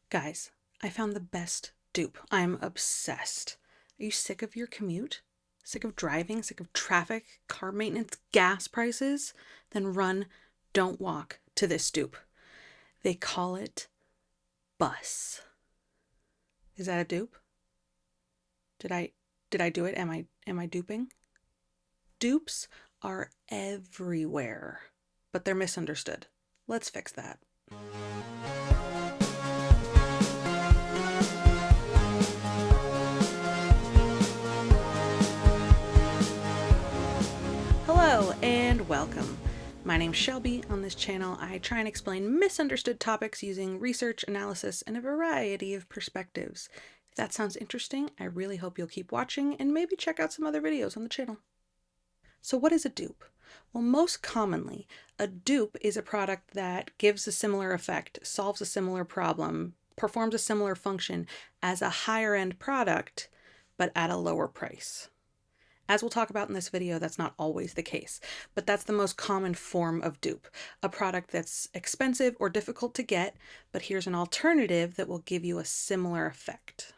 Guys, I found the best dupe. I'm obsessed. Are you sick of your commute? Sick of driving? Sick of traffic, car maintenance, gas prices? Then run, don't walk to this dupe. They call it bus. Is that a dupe? Did I did I do it? Am I duping? Dupes are everywhere, but they're misunderstood. Let's fix that. Hello and welcome. My name's Shelby. On this channel, I try and explain misunderstood topics using research, analysis, and a variety of perspectives. If that sounds interesting, I really hope you'll keep watching and maybe check out some other videos on the channel. So what is a dupe? Well, most commonly, a dupe is a product that gives a similar effect, solves a similar problem, performs a similar function as a higher end product, but at a lower price. As we'll talk about in this video, that's not always the case, but that's the most common form of dupe, a product that's expensive or difficult to get, but here's an alternative that will give you a similar effect.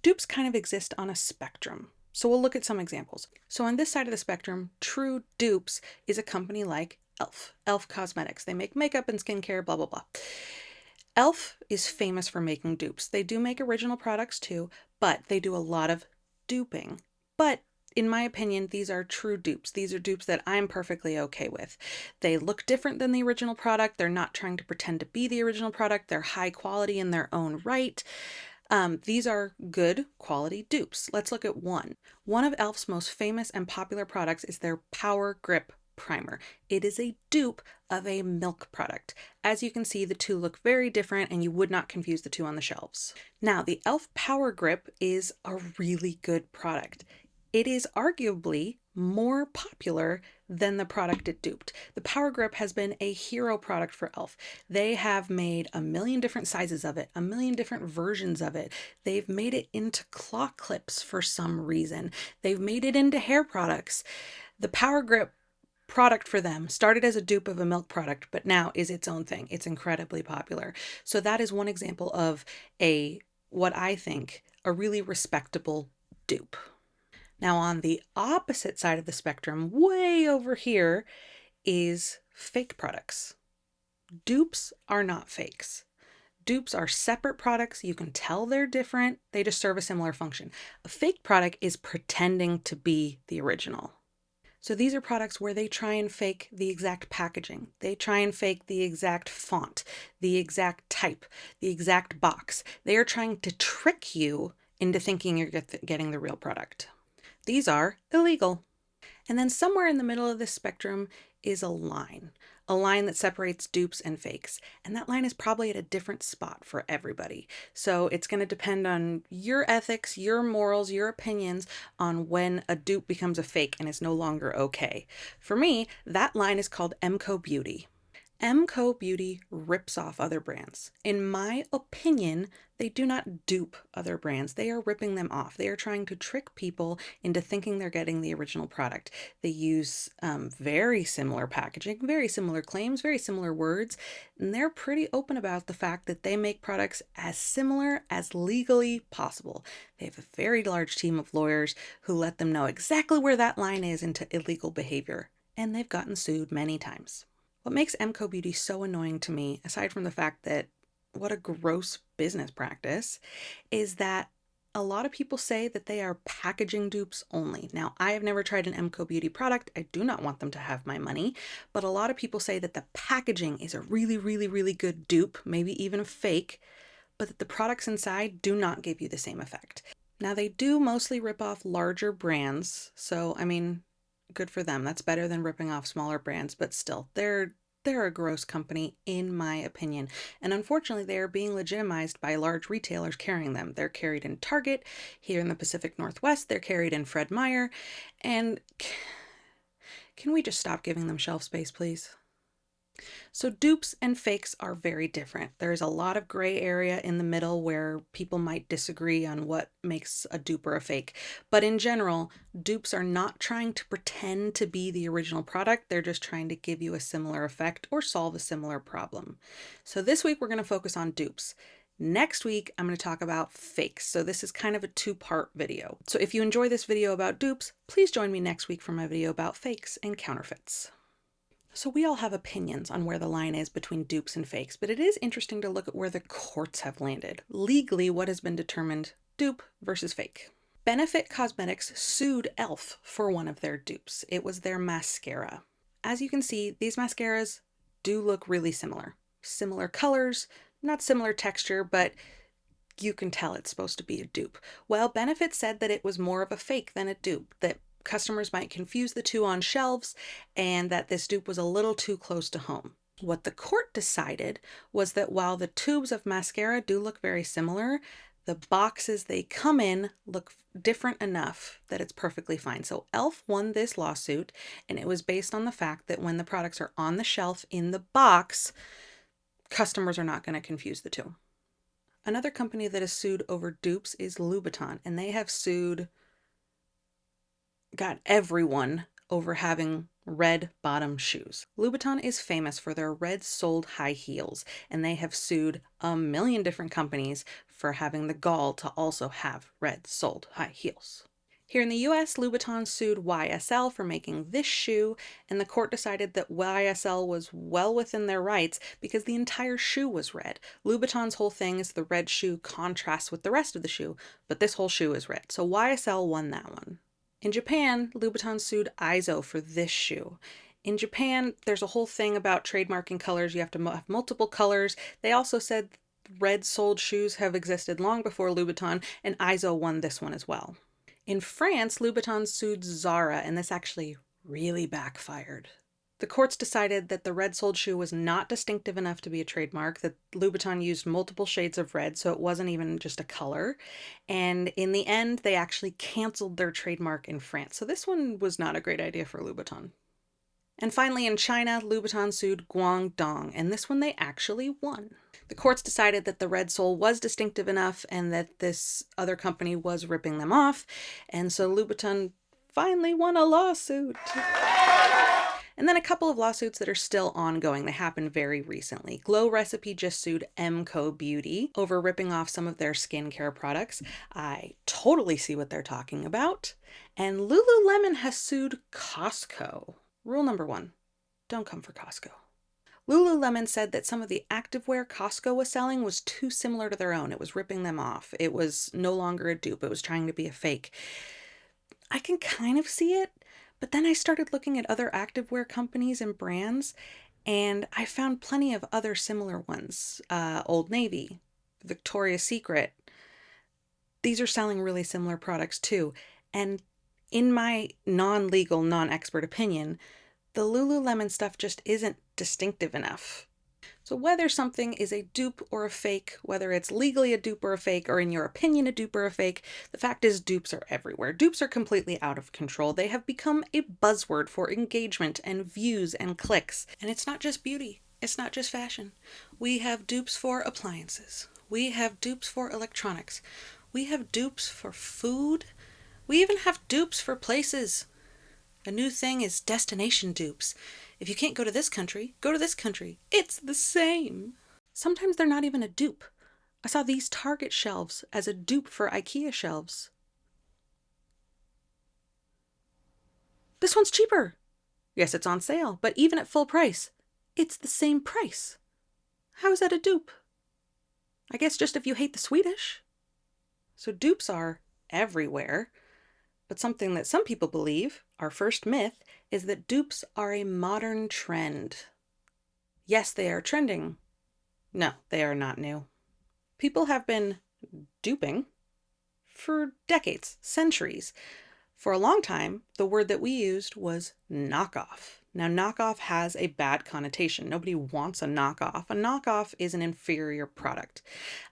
Dupes kind of exist on a spectrum, so we'll look at some examples. So on this side of the spectrum, true dupes is a company like e.l.f. Cosmetics. They make makeup and skincare, blah, blah, blah. e.l.f. is famous for making dupes. They do make original products too, but they do a lot of duping. But in my opinion, these are true dupes. These are dupes that I'm perfectly okay with. They look different than the original product. They're not trying to pretend to be the original product. They're high quality in their own right. These are good quality dupes. Let's look at one. One of e.l.f.'s most famous and popular products is their Power Grip Primer. It is a dupe of a milk product. As you can see, the two look very different and you would not confuse the two on the shelves. Now, the e.l.f. Power Grip is a really good product. It is arguably more popular than the product it duped. The Power Grip has been a hero product for e.l.f. They have made a million different sizes of it, a million different versions of it. They've made it into claw clips for some reason. They've made it into hair products. The Power Grip product for them started as a dupe of a milk product, but now is its own thing. It's incredibly popular. So that is one example of what I think, a really respectable dupe. Now, on the opposite side of the spectrum, way over here, is fake products. Dupes are not fakes. Dupes are separate products. You can tell they're different. They just serve a similar function. A fake product is pretending to be the original. So these are products where they try and fake the exact packaging. They try and fake the exact font, the exact type, the exact box. They are trying to trick you into thinking you're getting the real product. These are illegal. And then somewhere in the middle of this spectrum is a line that separates dupes and fakes. And that line is probably at a different spot for everybody. So it's going to depend on your ethics, your morals, your opinions on when a dupe becomes a fake and is no longer okay. For me, that line is called MCO Beauty. MCO Beauty rips off other brands. In my opinion, they do not dupe other brands. They are ripping them off. They are trying to trick people into thinking they're getting the original product. They use very similar packaging, very similar claims, very similar words, and they're pretty open about the fact that they make products as similar as legally possible. They have a very large team of lawyers who let them know exactly where that line is into illegal behavior, and they've gotten sued many times. What makes MCO Beauty so annoying to me, aside from the fact that what a gross business practice, is that a lot of people say that they are packaging dupes only. Now, I have never tried an MCO Beauty product. I do not want them to have my money, but a lot of people say that the packaging is a really, really, really good dupe, maybe even a fake, but that the products inside do not give you the same effect. Now, they do mostly rip off larger brands, so I mean, good for them. That's better than ripping off smaller brands, but still, they're a gross company in my opinion. And unfortunately, they are being legitimized by large retailers carrying them. They're carried in Target. Here in the Pacific Northwest, they're carried in Fred Meyer. And can we just stop giving them shelf space, please? So dupes and fakes are very different. There's a lot of gray area in the middle where people might disagree on what makes a dupe or a fake. But in general, dupes are not trying to pretend to be the original product. They're just trying to give you a similar effect or solve a similar problem. So this week we're going to focus on dupes. Next week, I'm going to talk about fakes. So this is kind of a two-part video. So if you enjoy this video about dupes, please join me next week for my video about fakes and counterfeits. So we all have opinions on where the line is between dupes and fakes, but it is interesting to look at where the courts have landed. Legally, what has been determined dupe versus fake. Benefit Cosmetics sued e.l.f. for one of their dupes. It was their mascara. As you can see, these mascaras do look really similar. Similar colors, not similar texture, but you can tell it's supposed to be a dupe. Well, Benefit said that it was more of a fake than a dupe, that customers might confuse the two on shelves, and that this dupe was a little too close to home. What the court decided was that while the tubes of mascara do look very similar, the boxes they come in look different enough that it's perfectly fine. So e.l.f. won this lawsuit, and it was based on the fact that when the products are on the shelf in the box, customers are not going to confuse the two. Another company that has sued over dupes is Louboutin, and they have got everyone over having red bottom shoes. Louboutin is famous for their red soled high heels, and they have sued a million different companies for having the gall to also have red soled high heels. Here in the US, Louboutin sued YSL for making this shoe, and the court decided that YSL was well within their rights because the entire shoe was red. Louboutin's whole thing is the red shoe contrasts with the rest of the shoe, but this whole shoe is red. So YSL won that one. In Japan, Louboutin sued Aizo for this shoe. In Japan, there's a whole thing about trademarking colors. You have to have multiple colors. They also said red-soled shoes have existed long before Louboutin, and Aizo won this one as well. In France, Louboutin sued Zara, and this actually really backfired. The courts decided that the red-soled shoe was not distinctive enough to be a trademark, that Louboutin used multiple shades of red, so it wasn't even just a color. And in the end, they actually canceled their trademark in France. So this one was not a great idea for Louboutin. And finally, in China, Louboutin sued Guangdong, and this one they actually won. The courts decided that the red sole was distinctive enough and that this other company was ripping them off, and so Louboutin finally won a lawsuit. And then a couple of lawsuits that are still ongoing. They happened very recently. Glow Recipe just sued Emco Beauty over ripping off some of their skincare products. I totally see what they're talking about. And Lululemon has sued Costco. Rule number 1, don't come for Costco. Lululemon said that some of the activewear Costco was selling was too similar to their own. It was ripping them off. It was no longer a dupe. It was trying to be a fake. I can kind of see it, but then I started looking at other activewear companies and brands, and I found plenty of other similar ones. Old Navy, Victoria's Secret. These are selling really similar products too. And in my non-legal, non-expert opinion, the Lululemon stuff just isn't distinctive enough. So whether something is a dupe or a fake, whether it's legally a dupe or a fake, or in your opinion a dupe or a fake, the fact is dupes are everywhere. Dupes are completely out of control. They have become a buzzword for engagement and views and clicks. And it's not just beauty. It's not just fashion. We have dupes for appliances. We have dupes for electronics. We have dupes for food. We even have dupes for places. A new thing is destination dupes. If you can't go to this country, go to this country. It's the same. Sometimes they're not even a dupe. I saw these Target shelves as a dupe for IKEA shelves. This one's cheaper. Yes, it's on sale, but even at full price, it's the same price. How is that a dupe? I guess just if you hate the Swedish. So dupes are everywhere. But something that some people believe, our first myth, is that dupes are a modern trend. Yes, they are trending. No, they are not new. People have been duping for decades, centuries. For a long time, the word that we used was knockoff. Now, knockoff has a bad connotation. Nobody wants a knockoff. A knockoff is an inferior product.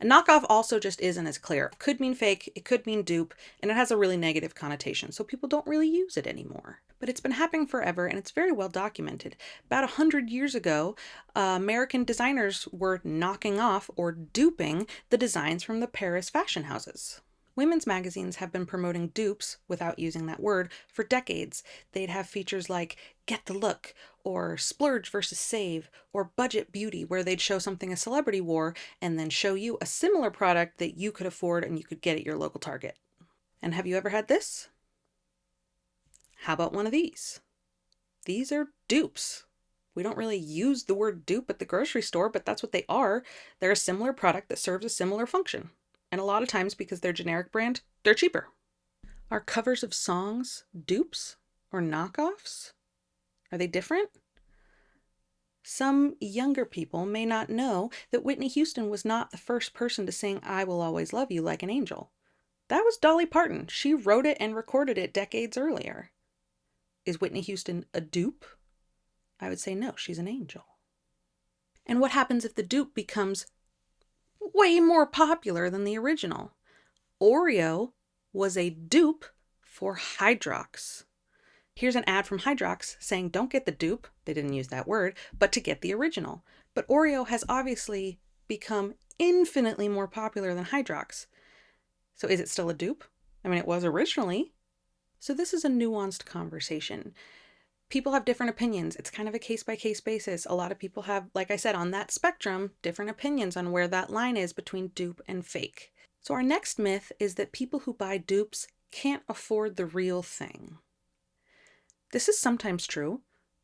A knockoff also just isn't as clear. It could mean fake, it could mean dupe, and it has a really negative connotation, so people don't really use it anymore. But it's been happening forever, and it's very well documented. About 100 years ago, American designers were knocking off or duping the designs from the Paris fashion houses. Women's magazines have been promoting dupes, without using that word, for decades. They'd have features like Get the Look, or Splurge versus Save, or Budget Beauty, where they'd show something a celebrity wore and then show you a similar product that you could afford and you could get at your local Target. And have you ever had this? How about one of these? These are dupes. We don't really use the word dupe at the grocery store, but that's what they are. They're a similar product that serves a similar function. And a lot of times, because they're generic brand, they're cheaper. Are covers of songs dupes or knockoffs? Are they different? Some younger people may not know that Whitney Houston was not the first person to sing I Will Always Love You Like an Angel. That was Dolly Parton. She wrote it and recorded it decades earlier. Is Whitney Houston a dupe? I would say no, she's an angel. And what happens if the dupe becomes way more popular than the original? Oreo was a dupe for Hydrox. Here's an ad from Hydrox saying don't get the dupe, they didn't use that word, but to get the original. But Oreo has obviously become infinitely more popular than Hydrox. So is it still a dupe? I mean, it was originally. So this is a nuanced conversation. People have different opinions. It's kind of a case-by-case basis. A lot of people have, like I said, on that spectrum, different opinions on where that line is between dupe and fake. So our next myth is that people who buy dupes can't afford the real thing. This is sometimes true,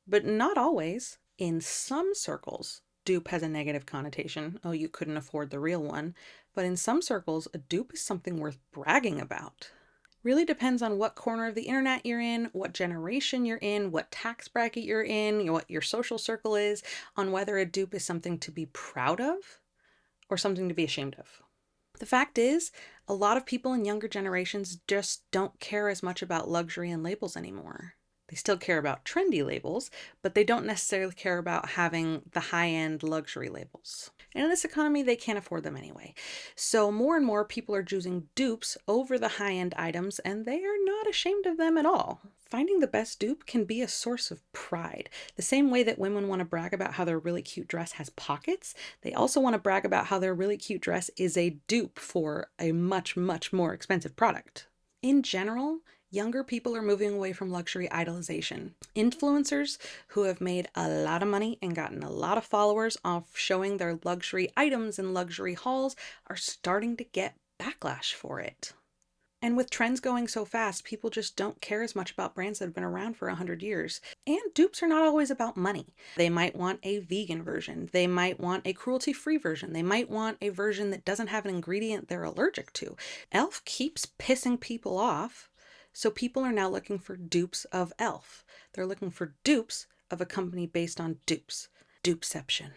but not always. In some circles, dupe has a negative connotation. Oh, you couldn't afford the real one. But in some circles, a dupe is something worth bragging about. Really depends on what corner of the internet you're in, what generation you're in, what tax bracket you're in, what your social circle is, on whether a dupe is something to be proud of or something to be ashamed of. The fact is, a lot of people in younger generations just don't care as much about luxury and labels anymore. They still care about trendy labels, but they don't necessarily care about having the high-end luxury labels. And in this economy, they can't afford them anyway. So more and more people are choosing dupes over the high-end items, and they are not ashamed of them at all. Finding the best dupe can be a source of pride. The same way that women want to brag about how their really cute dress has pockets, they also want to brag about how their really cute dress is a dupe for a much, much more expensive product. In general, younger people are moving away from luxury idolization. Influencers who have made a lot of money and gotten a lot of followers off showing their luxury items in luxury hauls are starting to get backlash for it. And with trends going so fast, people just don't care as much about brands that have been around for 100 years. And dupes are not always about money. They might want a vegan version. They might want a cruelty-free version. They might want a version that doesn't have an ingredient they're allergic to. Elf keeps pissing people off, so people are now looking for dupes of Elf. They're looking for dupes of a company based on dupes. Dupeception.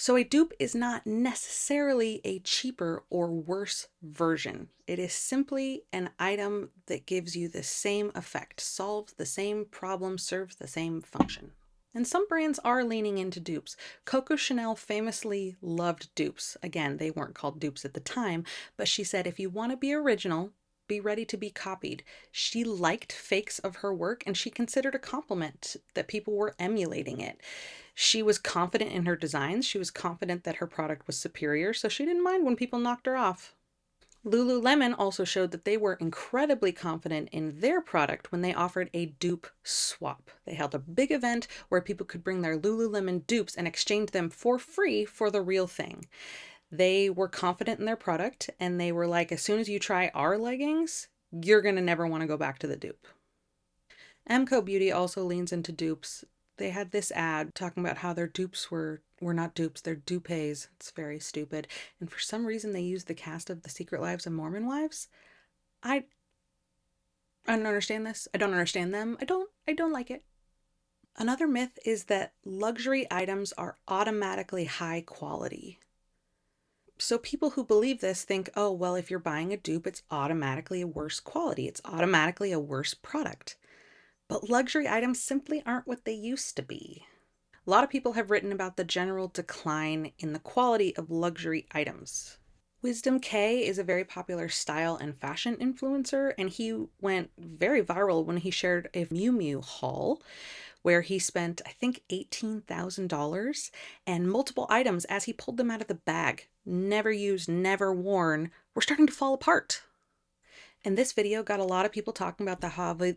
So a dupe is not necessarily a cheaper or worse version. It is simply an item that gives you the same effect, solves the same problem, serves the same function. And some brands are leaning into dupes. Coco Chanel famously loved dupes. Again, they weren't called dupes at the time, but she said, if you want to be original, be ready to be copied. She liked fakes of her work and she considered a compliment that people were emulating it. She was confident in her designs. She was confident that her product was superior, so she didn't mind when people knocked her off. Lululemon also showed that they were incredibly confident in their product when they offered a dupe swap. They held a big event where people could bring their Lululemon dupes and exchange them for free for the real thing. They were confident in their product and they were like, as soon as you try our leggings, you're going to never want to go back to the dupe. Emco Beauty also leans into dupes. They had this ad talking about how their dupes were not dupes, they're dupes. It's very stupid. And for some reason they used the cast of The Secret Lives of Mormon Wives. I don't understand this. I don't understand them. I don't like it. Another myth is that luxury items are automatically high quality. So people who believe this think, oh, well, if you're buying a dupe, it's automatically a worse quality. It's automatically a worse product. But luxury items simply aren't what they used to be. A lot of people have written about the general decline in the quality of luxury items. Wisdom K is a very popular style and fashion influencer, and he went very viral when he shared a Miu Miu haul where he spent, I think, $18,000 and multiple items as he pulled them out of the bag, never used, never worn, were starting to fall apart. And this video got a lot of people talking about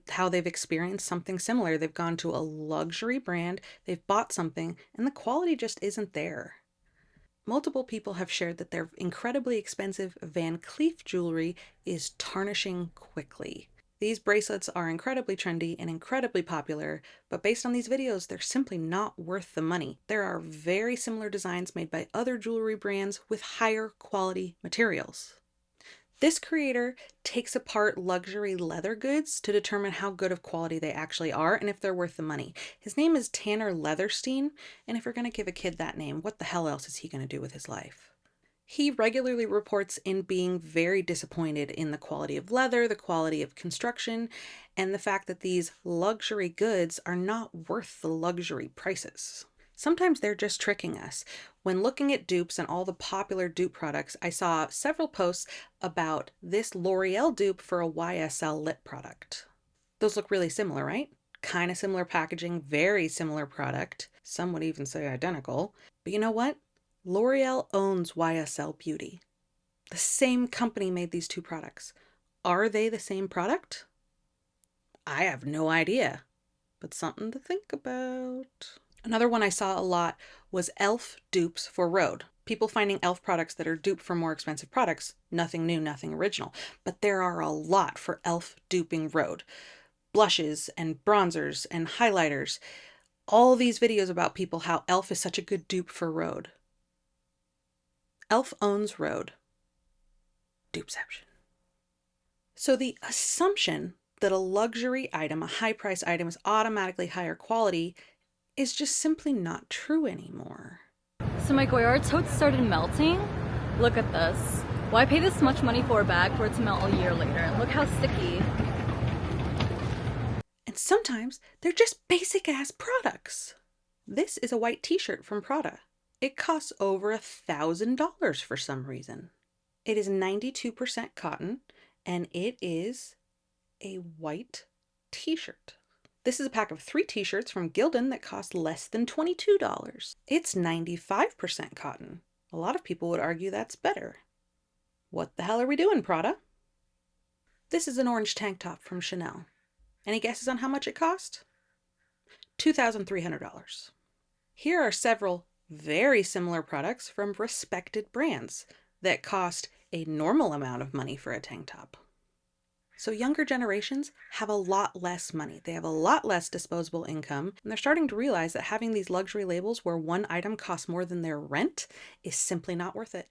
how they've experienced something similar. They've gone to a luxury brand, they've bought something, and the quality just isn't there. Multiple people have shared that their incredibly expensive Van Cleef jewelry is tarnishing quickly. These bracelets are incredibly trendy and incredibly popular, but based on these videos, they're simply not worth the money. There are very similar designs made by other jewelry brands with higher quality materials. This creator takes apart luxury leather goods to determine how good of quality they actually are and if they're worth the money. His name is Tanner Leatherstein, and if you're going to give a kid that name, what the hell else is he going to do with his life? He regularly reports in being very disappointed in the quality of leather, the quality of construction, and the fact that these luxury goods are not worth the luxury prices. Sometimes they're just tricking us. When looking at dupes and all the popular dupe products, I saw several posts about this L'Oreal dupe for a YSL lip product. Those look really similar, right? Kind of similar packaging, very similar product. Some would even say identical. But you know what? L'Oreal owns YSL Beauty. The same company made these two products. Are they the same product? I have no idea, but something to think about. Another one I saw a lot was e.l.f. dupes for Rhode. People finding e.l.f. products that are duped for more expensive products. Nothing new, nothing original. But there are a lot for e.l.f. duping Rhode. Blushes and bronzers and highlighters. All these videos about people how e.l.f. is such a good dupe for Rhode. e.l.f. owns Rhode. Dupeception. So the assumption that a luxury item, a high price item, is automatically higher quality is just simply not true anymore. So my Goyard totes started melting. Look at this. Why pay this much money for a bag for it to melt a year later? And look how sticky. And sometimes they're just basic ass products. This is a white t-shirt from Prada. It costs over $1,000 for some reason. It is 92% cotton and it is a white t-shirt. This is a pack of 3 t-shirts from Gildan that cost less than $22. It's 95% cotton. A lot of people would argue that's better. What the hell are we doing, Prada? This is an orange tank top from Chanel. Any guesses on how much it cost? $2,300. Here are several very similar products from respected brands that cost a normal amount of money for a tank top. So younger generations have a lot less money. They have a lot less disposable income, and they're starting to realize that having these luxury labels where one item costs more than their rent is simply not worth it.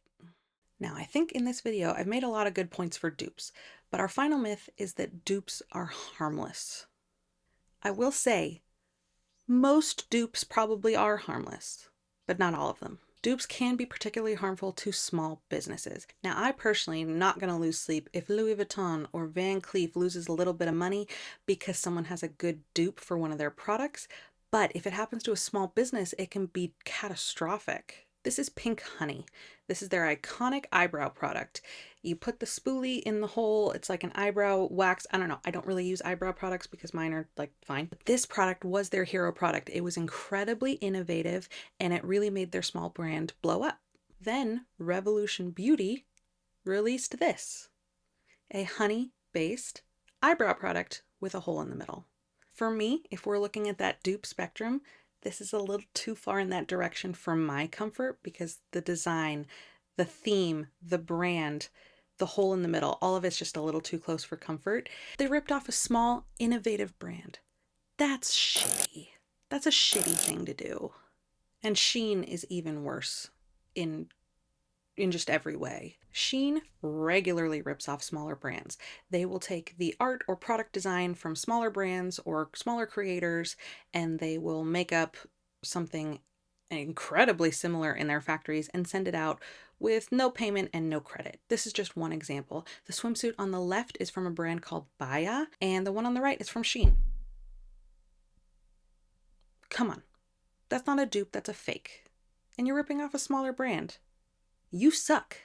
Now, I think in this video, I've made a lot of good points for dupes, but our final myth is that dupes are harmless. I will say, most dupes probably are harmless, but not all of them. Dupes can be particularly harmful to small businesses. Now, I personally am not going to lose sleep if Louis Vuitton or Van Cleef loses a little bit of money because someone has a good dupe for one of their products, but if it happens to a small business, it can be catastrophic. This is Pink Honey. This is their iconic eyebrow product. You put the spoolie in the hole. It's like an eyebrow wax. I don't know. I don't really use eyebrow products because mine are like fine. But this product was their hero product. It was incredibly innovative and it really made their small brand blow up. Then Revolution Beauty released this, a honey-based eyebrow product with a hole in the middle. For me, if we're looking at that dupe spectrum, this is a little too far in that direction for my comfort because the design, the theme, the brand, the hole in the middle, all of it's just a little too close for comfort. They ripped off a small, innovative brand. That's shitty. That's a shitty thing to do. And Shein is even worse in just every way. Shein regularly rips off smaller brands. They will take the art or product design from smaller brands or smaller creators, and they will make up something incredibly similar in their factories and send it out with no payment and no credit. This is just one example. The swimsuit on the left is from a brand called Baya, and the one on the right is from Shein. Come on. That's not a dupe, that's a fake. And you're ripping off a smaller brand. You suck.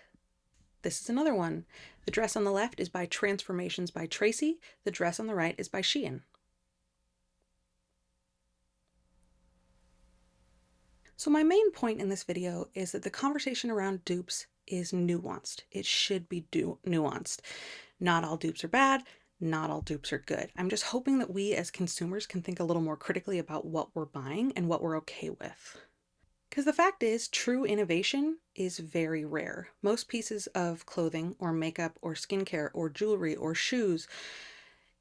This is another one. The dress on the left is by Transformations by Tracy. The dress on the right is by Shein. So my main point in this video is that the conversation around dupes is nuanced. It should be nuanced. Not all dupes are bad, not all dupes are good. I'm just hoping that we as consumers can think a little more critically about what we're buying and what we're okay with. Because the fact is, true innovation is very rare. Most pieces of clothing or makeup or skincare or jewelry or shoes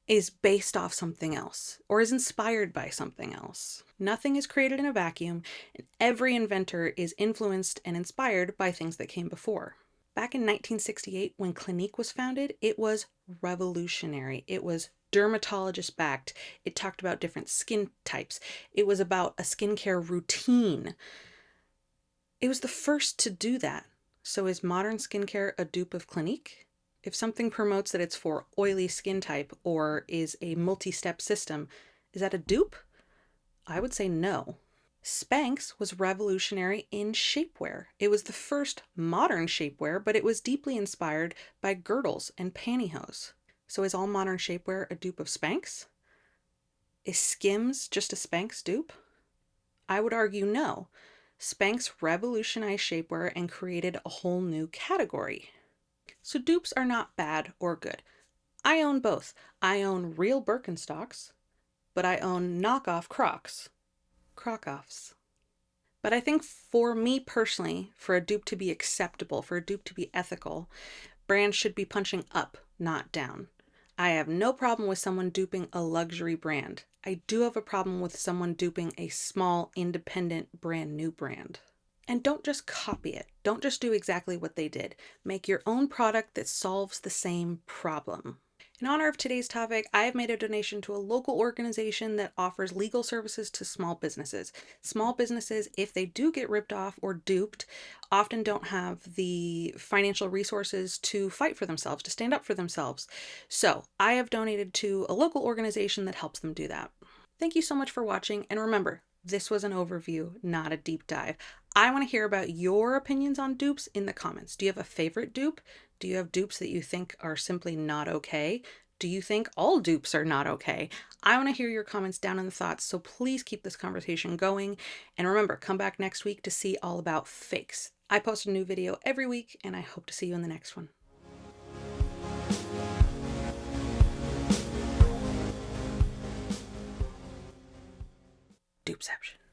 is based off something else or is inspired by something else. Nothing is created in a vacuum, and every inventor is influenced and inspired by things that came before. Back in 1968, when Clinique was founded, it was revolutionary. It was dermatologist backed. It talked about different skin types. It was about a skincare routine. It was the first to do that. So is modern skincare a dupe of Clinique? If something promotes that it's for oily skin type or is a multi-step system, is that a dupe? I would say no. Spanx was revolutionary in shapewear. It was the first modern shapewear, but it was deeply inspired by girdles and pantyhose. So is all modern shapewear a dupe of Spanx? Is Skims just a Spanx dupe? I would argue no. Spanx revolutionized shapewear and created a whole new category. So dupes are not bad or good. I own both. I own real Birkenstocks, but I own knockoff Crocs. Croc-offs. But I think for me personally, for a dupe to be acceptable, for a dupe to be ethical, brands should be punching up, not down. I have no problem with someone duping a luxury brand. I do have a problem with someone duping a small, independent, brand new brand. And don't just copy it. Don't just do exactly what they did. Make your own product that solves the same problem. In honor of today's topic, I have made a donation to a local organization that offers legal services to small businesses. Small businesses, if they do get ripped off or duped, often don't have the financial resources to fight for themselves, to stand up for themselves. So I have donated to a local organization that helps them do that. Thank you so much for watching, and remember, this was an overview, not a deep dive. I want to hear about your opinions on dupes in the comments. Do you have a favorite dupe? Do you have dupes that you think are simply not okay? Do you think all dupes are not okay? I want to hear your comments down in the thoughts, so please keep this conversation going. And remember, come back next week to see all about fakes. I post a new video every week, and I hope to see you in the next one. Dupeception.